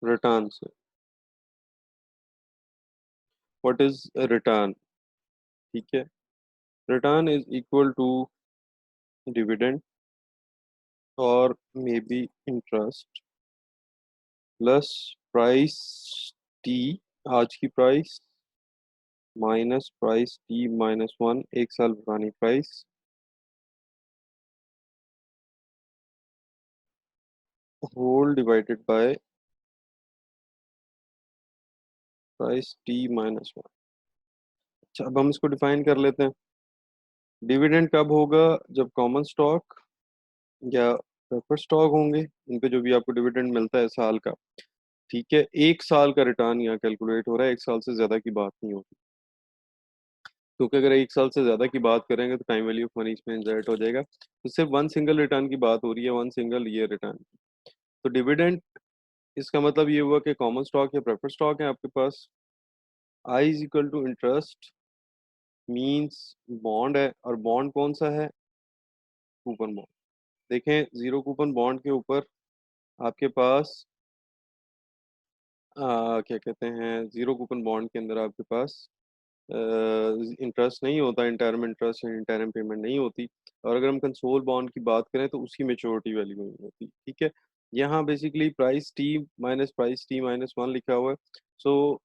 Return से। What is return? ठीक है, return is equal to dividend और may be interest plus price T, आज की price, minus price T minus one, एक साल पुरानी price, whole divided by price T minus one. अच्छा, अब हम इसको डिफाइन कर लेते हैं। डिविडेंड कब होगा? जब कॉमन स्टॉक या प्रेफर्ड स्टॉक होंगे, इन पे जो भी आपको डिविडेंड मिलता है साल का। ठीक है, एक साल का रिटर्न यहाँ कैलकुलेट हो रहा है, एक साल से ज्यादा की बात नहीं होती, क्योंकि अगर एक साल से ज्यादा की बात करेंगे तो टाइम वैल्यू ऑफ मनी इसमें इंसर्ट हो जाएगा। तो सिर्फ वन सिंगल रिटर्न की बात हो रही है, वन सिंगल ईयर रिटर्न। तो डिविडेंड, इसका मतलब ये हुआ कि कॉमन स्टॉक या प्रेफर्ड स्टॉक है आपके पास, I is equal to interest means bond है, और बॉन्ड कौन सा है? Coupon bond. देखें, जीरो कूपन बॉन्ड के ऊपर आपके पास क्या कहते हैं, जीरो कूपन बॉन्ड के अंदर आपके पास इंटरेस्ट नहीं होता, इंटरम इंटरेस्ट या इंटरम पेमेंट नहीं होती। और अगर हम कंसोल बॉन्ड की बात करें तो उसकी मेच्योरिटी वैल्यू नहीं होती। ठीक है, यहाँ basically price T minus one लिखा हुआ है। सो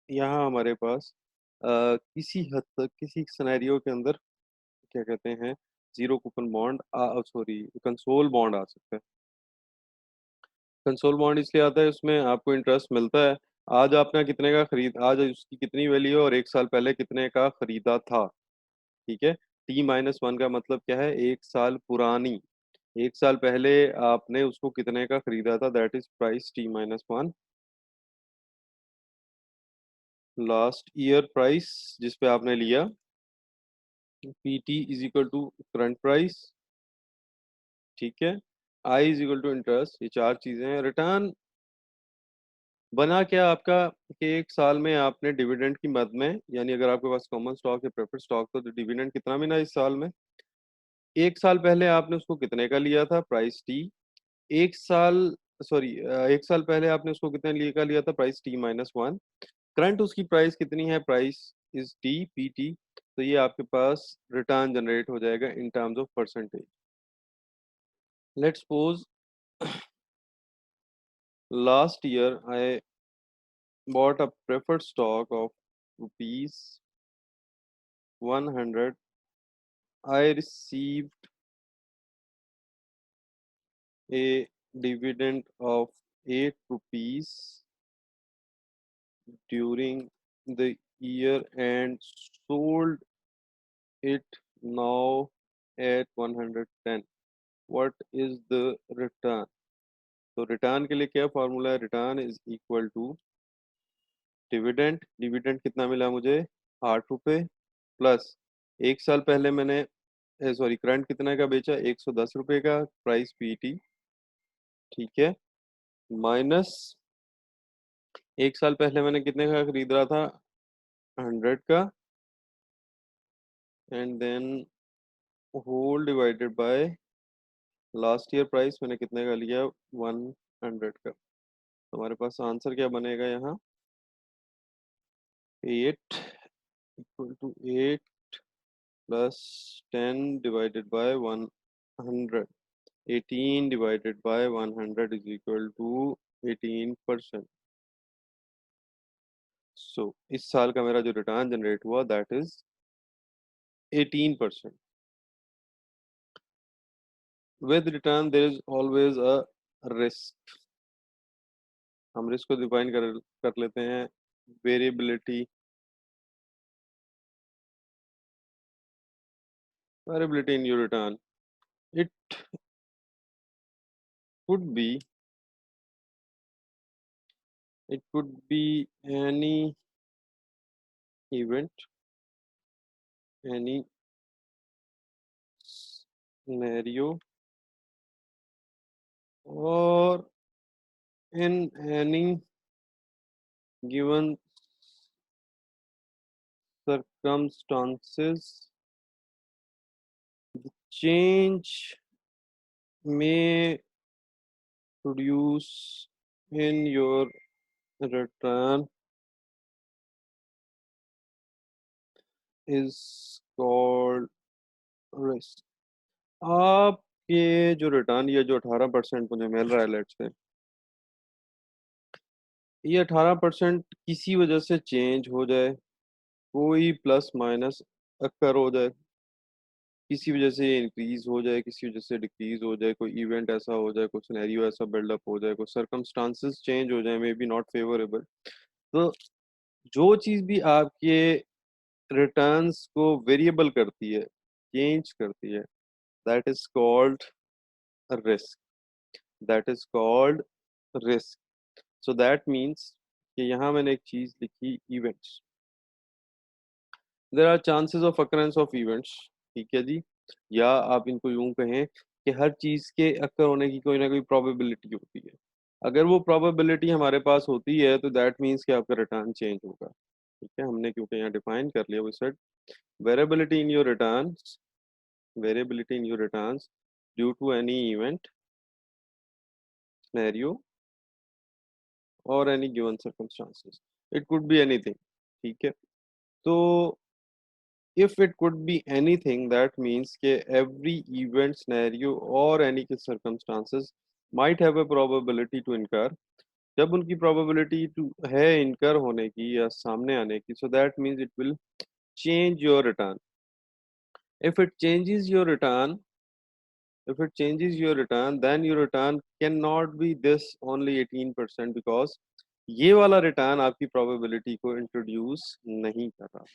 यहाँ हमारे पास किसी हद तक किसी सिनेरियो के अंदर क्या कहते हैं, zero coupon bond, sorry, consol bond आ सकता है। कंसोल बॉन्ड इसलिए आता है, उसमें आपको इंटरेस्ट मिलता है, आज आपने कितने का खरीद, आज उसकी कितनी वैल्यू है और एक साल पहले कितने का खरीदा था। ठीक है, टी माइनस वन का मतलब क्या है? एक साल पुरानी, एक साल पहले आपने उसको कितने का खरीदा था, that is price T minus one. Last year price जिस पे आपने लिया, P T is equal to current price. ठीक है, I is equal to interest, ये चार चीजें हैं। रिटर्न बना क्या आपका कि एक साल में आपने डिविडेंड की मद में, यानी अगर आपके पास कॉमन स्टॉक या प्रेफर्ड स्टॉक तो डिविडेंड कितना मिला इस साल में? एक साल पहले आपने उसको कितने का लिया था, प्राइस टी। एक साल, सॉरी, एक साल पहले आपने उसको कितने लिए का लिया था, price T minus one. Current उसकी प्राइस कितनी है, price is T P T. तो ये आपके पास रिटर्न जनरेट हो जाएगा in terms of percentage. Let's suppose last year I bought a preferred stock of rupees 100. I received a dividend of 8 rupees during the year and sold it now at 110. What is the return? तो return के लिए क्या formula है? Return is equal to dividend, dividend कितना मिला मुझे, 8 रुपए, plus एक साल पहले मैंने, सॉरी, करंट कितने का बेचा, 110 रुपए का, प्राइस पीटी। ठीक है, माइनस एक साल पहले मैंने कितने का खरीद रहा था, 100 का, and then whole divided by last year price मैंने कितने का लिया, 100 का। तो हमारे पास आंसर क्या बनेगा यहाँ, 8 equal to 8 plus 10 divided by 100, 18 divided by 100 is equal to 18%। So इस साल का मेरा जो रिटर्न जनरेट हुआ that is 18%। With return there is always a risk. हम रिस्क को डिफाइन कर लेते हैं, variability, variability in your return. It could be, it could be any event, any scenario, और in any given circumstances, the change may produce in your return is called risk। आपके जो return, ये जो 18% मुझे मिल रहा है लेट्स से, ये 18% किसी वजह से चेंज हो जाए, कोई प्लस माइनस अक्कर हो जाए, किसी वजह से इंक्रीज हो जाए, किसी वजह से डिक्रीज हो जाए, कोई इवेंट ऐसा हो जाए, कोई सिनेरियो ऐसा बिल्डअप हो जाए, कोई सर्कमस्टांसेस चेंज हो जाए, मे बी नॉट फेवरेबल। तो जो चीज़ भी आपके रिटर्न्स को वेरिएबल करती है, चेंज करती है, that is called risk. That is called risk. So that means कि यहाँ मैंने एक चीज़ लिखी, events. There are chances of occurrence of events, ठीक है जी। या आप इनको यूं कहें कि हर चीज़ के अक्कर होने की कोई ना कोई प्रोबेबिलिटी होती है। अगर वो प्रोबेबिलिटी हमारे पास होती है तो दैट मीन्स कि आपका रिटर्न चेंज होगा, ठीक है। हमने क्योंकि यहाँ डिफाइन कर लिया, वो set variability in your returns, variability in your returns due to any event, scenario or any given circumstances। It could be anything, ठीक है। तो if it could be anything, that means कि every event, scenario or any circumstances might have a probability to incur। जब उनकी probability to है incur होने की या सामने आने की, so that means it will change your return। If it changes your return, if it changes your return, then your return cannot be this only 18%, because ये वाला रिटर्न आपकी प्रोबेबिलिटी को इंट्रोड्यूस नहीं कर रहा।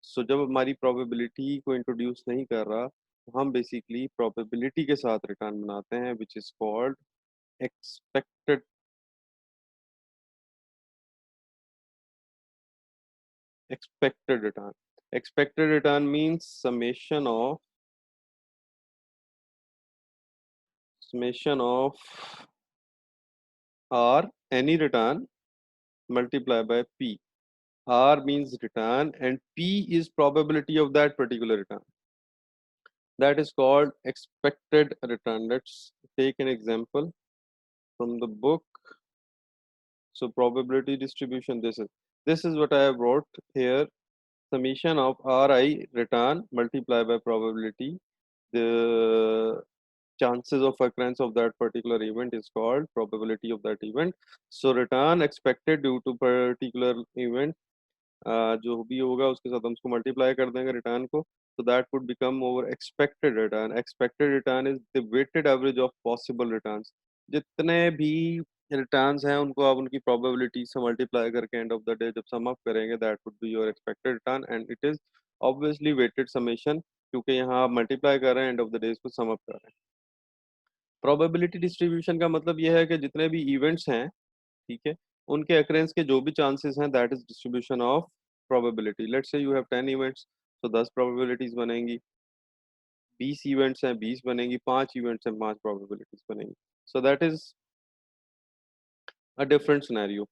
सो जब हमारी प्रोबेबिलिटी को इंट्रोड्यूस नहीं कर रहा, तो हम बेसिकली प्रोबेबिलिटी के साथ रिटर्न बनाते हैं, which is called expected expected return. Expected return means summation of r any return multiply by p। R means return and P is probability of that particular return. That is called expected return. Let's take an example from the book. So probability distribution, this is what I have wrote here. Summation of Ri return multiply by probability. The chances of occurrence of that particular event is called probability of that event। So return expected due to particular event, जो भी होगा उसके साथ हम उसको multiply कर देंगे return को, तो that would become over expected return. Expected return is the weighted average of possible returns. जितने भी रिटर्न्स हैं उनको आप उनकी प्रोबेबिलिटी से मल्टीप्लाई करके एंड ऑफ द डे जब सम अप करेंगे, that would be your expected return and it is obviously weighted summation, क्योंकि यहाँ आप मल्टीप्लाई कर रहे हैं, एंड ऑफ द डे को सम अप कर रहे हैं। प्रोबेबिलिटी डिस्ट्रीब्यूशन का मतलब यह है कि जितने भी इवेंट्स हैं, ठीक है, उनके अक्रेंस के जो भी चांसेस हैं, that is distribution of probability. Let's say you have 10 events, तो 10 प्रोबेबिलिटीज बनेंगी। 20 इवेंट्स हैं, 20 बनेंगी। 5 इवेंट्स हैं, 5 प्रोबेबिलिटीज बनेंगी। So that is a different scenario.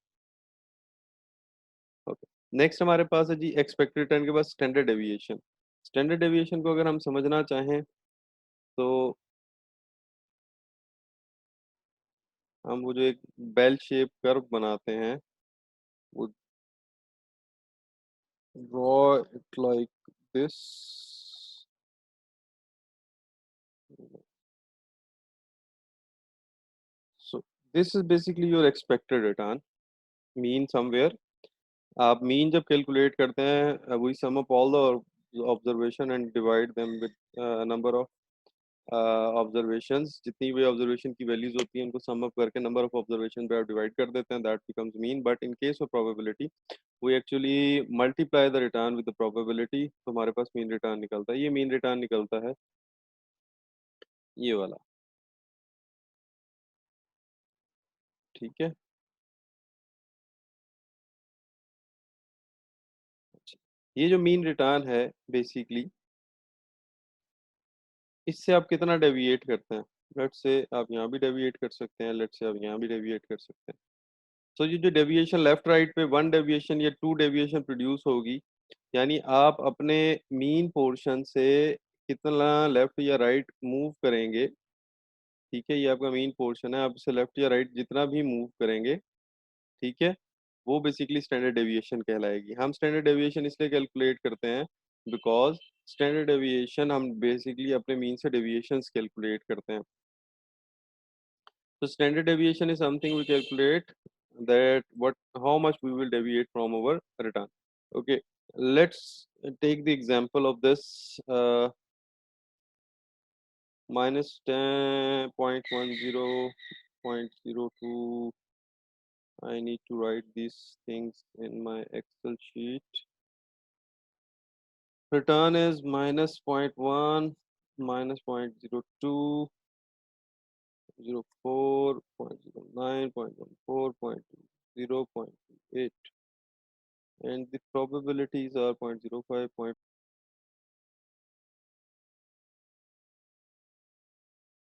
Okay, next हमारे पास है जी एक्सपेक्टेड रिटर्न के बाद स्टैंडर्ड डेविएशन। स्टैंडर्ड डेविएशन को अगर हम समझना चाहें तो हम वो जो एक बेल शेप कर्व बनाते हैं, वो draw it like this। So this is basically your expected return, mean somewhere। आप मीन जब कैलकुलेट करते हैं, we sum up all the observation and divide them with number of observations. जितनी भी observation की वैल्यूज होती हैं उनको सम अप करके नंबर ऑफ ऑब्जर्वेशन पे आप डिवाइड कर देते हैं, that becomes mean. But in case of probability we actually multiply the return with the probability, तो हमारे पास मीन रिटर्न निकलता है। ये मीन रिटर्न निकलता है, ये वाला, ठीक है। ये जो मीन रिटर्न है बेसिकली, इससे आप कितना डेविएट करते हैं। लेट्स से आप यहाँ भी डेविएट कर सकते हैं, लेट्स से आप यहाँ भी डेविएट कर सकते हैं। तो ये जो डेविएशन लेफ्ट राइट पे 1 डेविएशन या 2 डेविएशन प्रोड्यूस होगी, यानी आप अपने मीन पोर्शन से कितना लेफ्ट या राइट मूव करेंगे, ठीक है? ये आपका मेन पोर्शन है, आप इसे लेफ्ट या राइट जितना भी मूव करेंगे, ठीक है? वो बेसिकली स्टैंडर्ड डेविएशन कहलाएगी। हम स्टैंडर्ड डेविएशन इसलिए कैलकुलेट करते हैं बिकॉज़ स्टैंडर्ड डेविएशन हम बेसिकली अपने मीन से डेविएशंस कैलकुलेट करते हैं। So standard deviation is something we calculate that what how much we will deviate from our return. Okay, let's take the example of this minus 10.10.02. I need to write these things in my Excel sheet. Return is minus point 0.1, minus 0.02, 0.04, 0.09, 0.14, 0.20, 0.28. And the probabilities are 0.05,